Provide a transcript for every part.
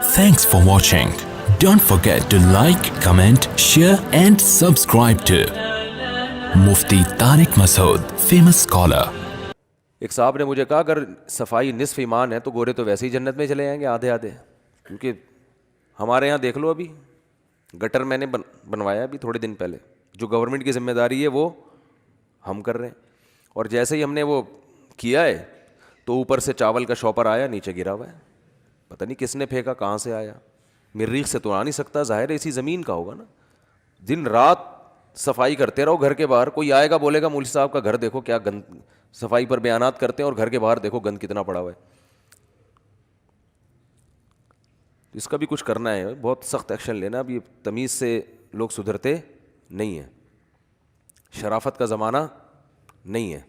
Thanks for watching. Don't forget to like, comment, share and subscribe to Mufti Tariq Masood, famous scholar. ایک صاحب نے مجھے کہا اگر صفائی نصف ایمان ہے تو گورے تو ویسے ہی جنت میں چلے جائیں گے آدھے آدھے. کیونکہ ہمارے یہاں دیکھ لو, ابھی گٹر میں نے بنوایا ابھی تھوڑے دن پہلے, جو گورنمنٹ کی ذمہ داری ہے وہ ہم کر رہے ہیں, اور جیسے ہی ہم نے وہ کیا ہے تو اوپر سے چاول کا شاپر آیا, نیچے گرا ہوا ہے, پتہ نہیں کس نے پھینکا, کہاں سے آیا, مریخ سے تو آ نہیں سکتا, ظاہر ہے اسی زمین کا ہوگا نا. دن رات صفائی کرتے رہو گھر کے باہر, کوئی آئے گا بولے گا مولوی صاحب کا گھر دیکھو کیا گند, صفائی پر بیانات کرتے ہیں اور گھر کے باہر دیکھو گند کتنا پڑا ہوا ہے. اس کا بھی کچھ کرنا ہے, بہت سخت ایکشن لینا. اب یہ تمیز سے لوگ سدھرتے نہیں ہیں, شرافت کا زمانہ نہیں ہے.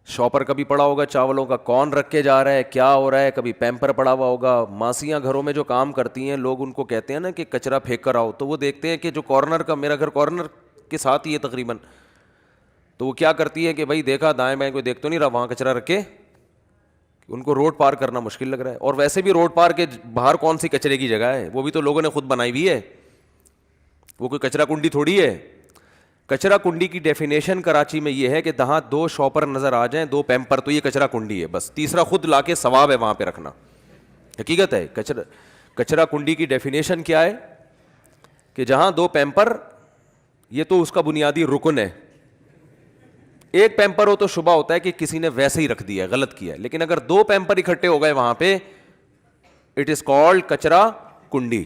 شاپر کبھی پڑا ہوگا چاولوں کا, کون رکھ کے جا رہا ہے, کیا ہو رہا ہے, کبھی پیمپر پڑا ہوا ہوگا. ماسیاں گھروں میں جو کام کرتی ہیں, لوگ ان کو کہتے ہیں نا کہ کچرا پھینک کر آؤ, تو وہ دیکھتے ہیں کہ جو کارنر کا, میرا گھر کارنر کے ساتھ ہی ہے تقریباً, تو وہ کیا کرتی ہے کہ بھائی دیکھا دائیں بائیں کوئی دیکھ تو نہیں رہا, وہاں کچرا رکھ کے, ان کو روڈ پار کرنا مشکل لگ رہا ہے. اور ویسے بھی روڈ پار کے باہر کون سی کچرے کی جگہ ہے, وہ بھی تو لوگوں نے خود بنائی ہوئی ہے, وہ کوئی کچرا کنڈی تھوڑی ہے. کچرا کنڈی کی ڈیفینیشن کراچی میں یہ ہے کہ جہاں 2 شاپر نظر آ جائیں, 2 پیمپر, تو یہ کچرا کنڈی ہے بس, تیسرا خود لا کے ثواب ہے وہاں پہ رکھنا. حقیقت ہے. کچرا کنڈی کی ڈیفینیشن کیا ہے کہ جہاں 2 پیمپر, یہ تو اس کا بنیادی رکن ہے. ایک پیمپر ہو تو شبہ ہوتا ہے کہ کسی نے ویسے ہی رکھ دیا ہے, غلط کیا ہے, لیکن اگر 2 پیمپر اکٹھے ہو گئے وہاں پہ, اٹ از کالڈ کچرا کنڈی.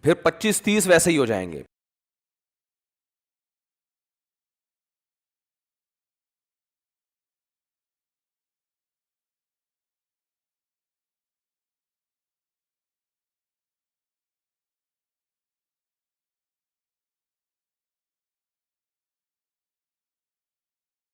پھر 25-30 ویسے ہی ہو جائیں گے.